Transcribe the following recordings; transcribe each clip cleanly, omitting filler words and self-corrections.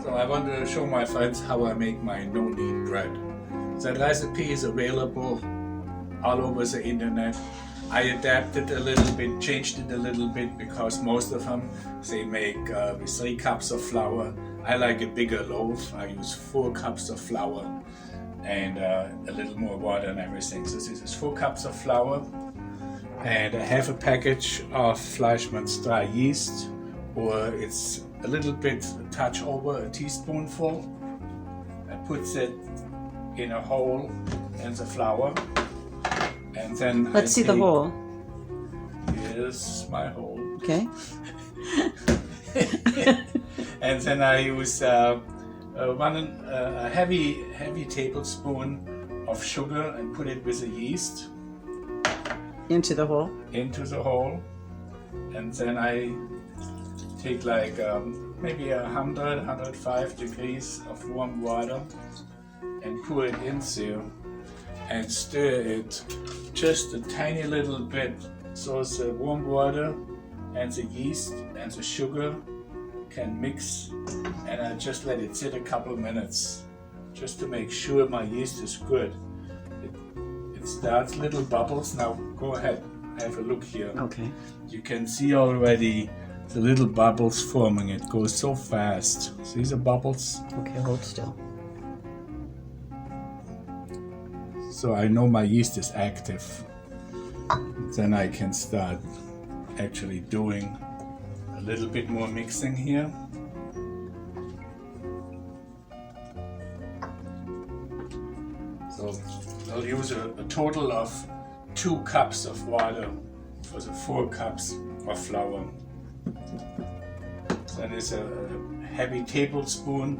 So I want to show my friends how I make my no-knead bread. That recipe is available all over the internet. I adapted a little bit, changed it a little bit because most of them they make with 3 cups of flour. I like a bigger loaf. I use 4 cups of flour and a little more water and everything. So this is 4 cups of flour and a half a package of Fleischmann's dry yeast, or it's a little bit a touch over a teaspoonful. I put it in a hole in the flour, and then let's see the hole. Here's my hole. Okay. And then I use a heavy tablespoon of sugar and put it with the yeast into the hole. And then I take like maybe 105 degrees of warm water and pour it in there and stir it just a tiny little bit so the warm water and the yeast and the sugar can mix, and I just let it sit a couple minutes just to make sure my yeast is good. It starts little bubbles. Now go ahead, have a look here. Okay. You can see already the little bubbles forming. It goes so fast. See the bubbles? Okay, hold still. So I know my yeast is active. Then I can start actually doing a little bit more mixing here. So I'll use a total of 2 cups of water for the 4 cups of flour. Then is a heavy tablespoon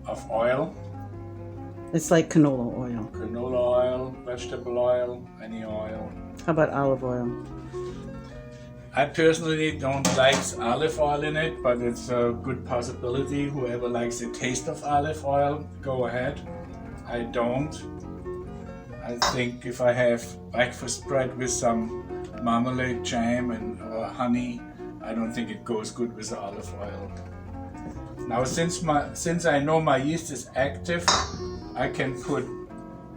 of oil. It's like canola oil. Canola oil, vegetable oil, any oil. How about olive oil? I personally don't like olive oil in it, but it's a good possibility. Whoever likes the taste of olive oil, go ahead. I don't. I think if I have breakfast bread with some marmalade, jam, and honey, I don't think it goes good with the olive oil. Now, since I know my yeast is active, I can put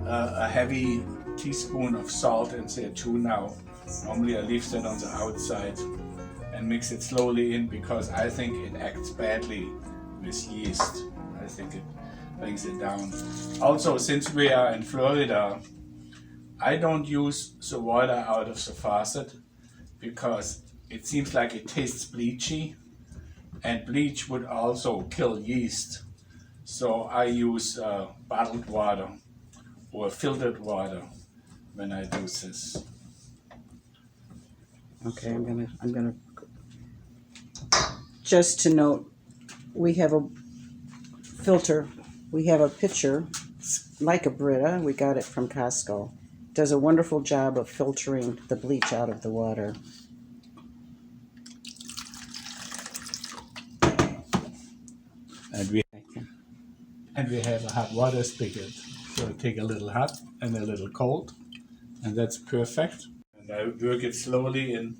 a heavy teaspoon of salt in there too now. Normally I leave that on the outside and mix it slowly in because I think it acts badly with yeast. I think it brings it down. Also, since we are in Florida, I don't use the water out of the faucet because it seems like it tastes bleachy, and bleach would also kill yeast. So I use bottled water or filtered water when I do this. Okay, I'm gonna just to note, we have a filter. We have a pitcher like a Brita. We got it from Costco. Does a wonderful job of filtering the bleach out of the water. And we have a hot water spigot. So I take a little hot and a little cold, and that's perfect. And I work it slowly in.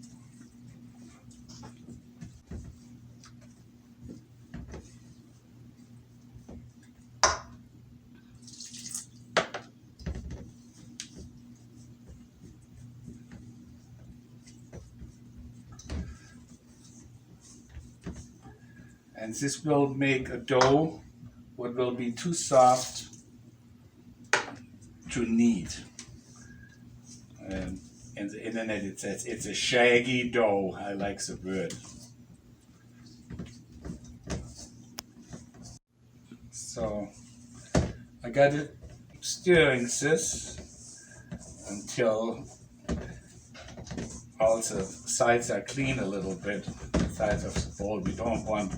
And this will make a dough what will be too soft to knead. And in the internet it says it's a shaggy dough. I like the word. So I got it stirring this until all the sides are clean a little bit. The sides of the bowl. We don't want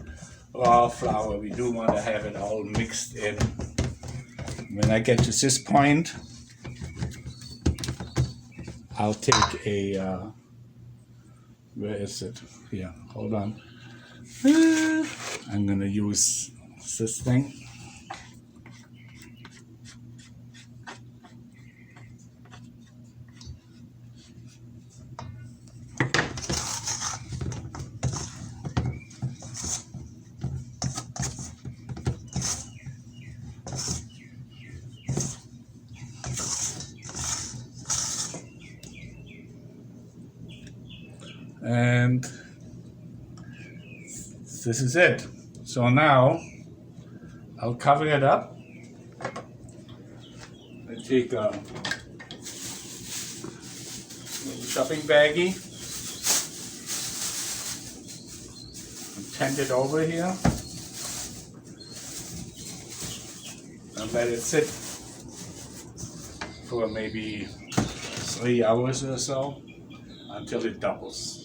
raw flour. We do want to have it all mixed in. When I get to this point, I'll take a, where is it? Here, hold on. I'm gonna use this thing. And this is it. So now I'll cover it up. I take a little shopping baggie and tend it over here and let it sit for maybe 3 hours or so until it doubles.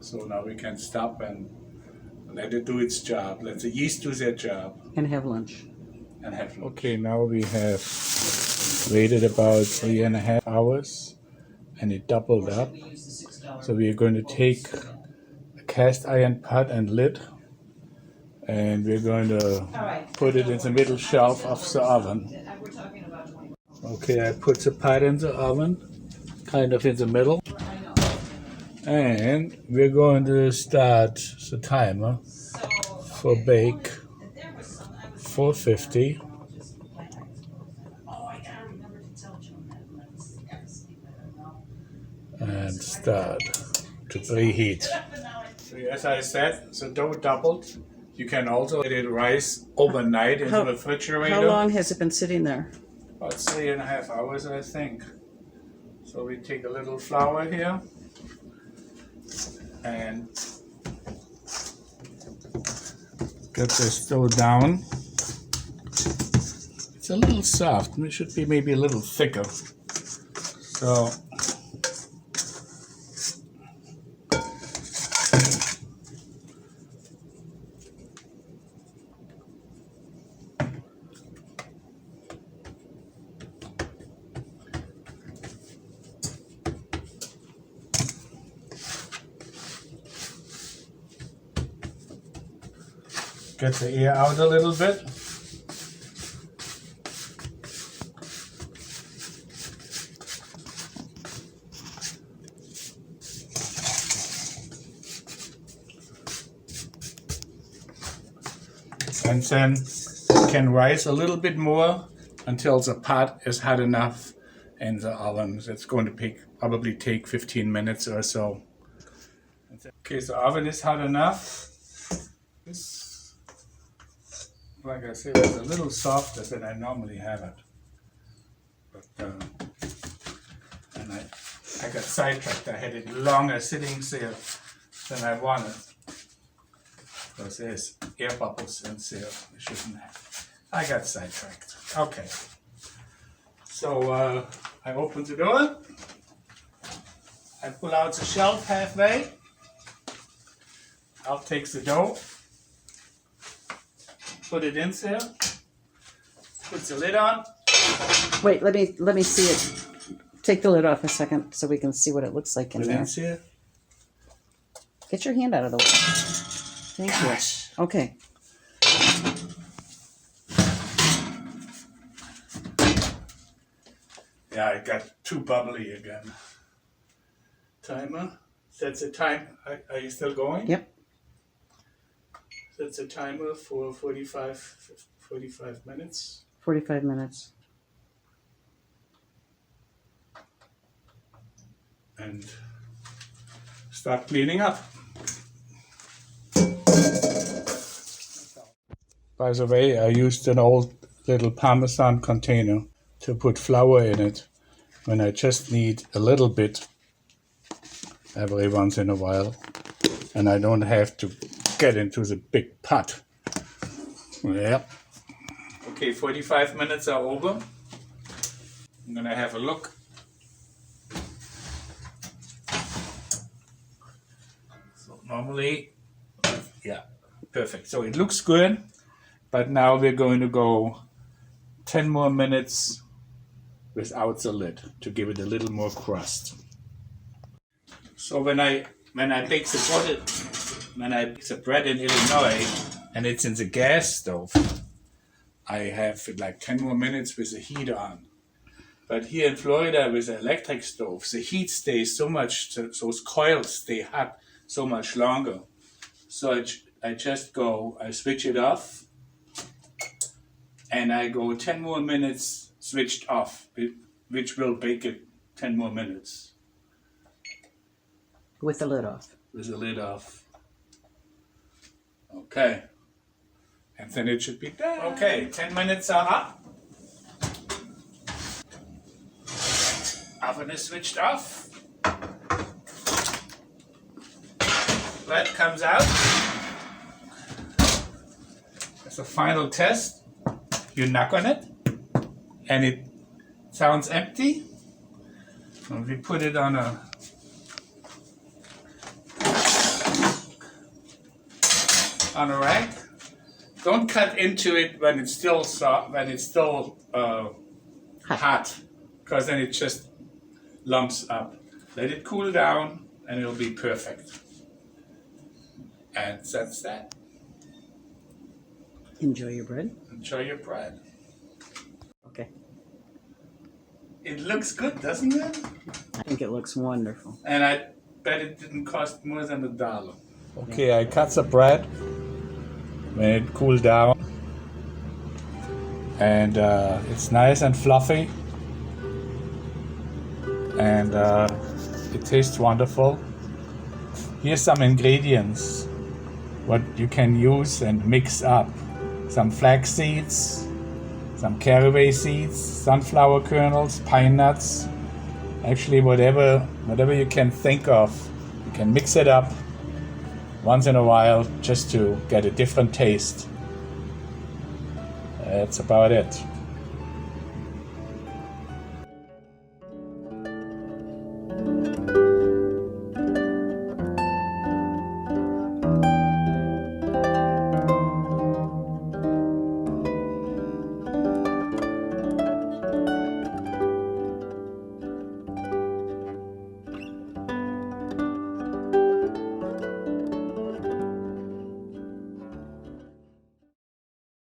So now we can stop and let it do its job. Let the yeast do their job. And have lunch. Okay, now we have waited about 3.5 hours and it doubled up. So we are going to take a cast iron pot and lid and we're going to put it in the middle shelf of the oven. Okay, I put the pot in the oven, kind of in the middle. And we're going to start the timer for bake 450 and start to preheat. So as I said, the dough doubled. You can also let it rise overnight in the refrigerator. How long has it been sitting there? About 3.5 hours, I think. So we take a little flour here and get this dough down. It's a little soft. It should be maybe a little thicker. So get the air out a little bit. And then it can rise a little bit more until the pot is hot enough in the oven. It's going to probably take 15 minutes or so. Okay, so the oven is hot enough. This, like I said, it's a little softer than I normally have it. But, and I got sidetracked. I had it longer sitting there than I wanted. Because there's air bubbles in there. I shouldn't have. I got sidetracked. Okay. So I open the door. I pull out the shelf halfway. I'll take the dough. Put it in there. Put the lid on. Wait, let me see it. Take the lid off a second so we can see what it looks like in there. Here. Get your hand out of the way. Thank you. Okay. Yeah, I got too bubbly again. Timer. That's the time. Are you still going? Yep. That's a timer for 45 minutes. 45 minutes. And start cleaning up. By the way, I used an old little Parmesan container to put flour in it when I just need a little bit every once in a while. And I don't have to get into the big pot. Yep. Okay, 45 minutes are over. I'm gonna have a look. So normally, yeah, perfect. So it looks good, but now we're going to go 10 more minutes without the lid to give it a little more crust. So when I bake the bread in Illinois and it's in the gas stove, I have like 10 more minutes with the heat on. But here in Florida with the electric stove, the heat stays so much, those coils stay hot so much longer. So I switch it off and I go 10 more minutes switched off, which will bake it 10 more minutes. With the lid off. With the lid off. Okay. And then it should be done. Okay, 10 minutes are up. Oven is switched off. Bread comes out. As a final test, you knock on it and it sounds empty. And we put it on a rack. Don't cut into it when it's still soft, hot, because then it just lumps up. Let it cool down and it'll be perfect. And that's that. Enjoy your bread. Enjoy your bread. Okay. It looks good, doesn't it? I think it looks wonderful. And I bet it didn't cost more than $1. Okay, I cut the bread when it cooled down. And it's nice and fluffy. And it tastes wonderful. Here's some ingredients what you can use and mix up. Some flax seeds, some caraway seeds, sunflower kernels, pine nuts. Actually, whatever you can think of, you can mix it up once in a while just to get a different taste. That's about it.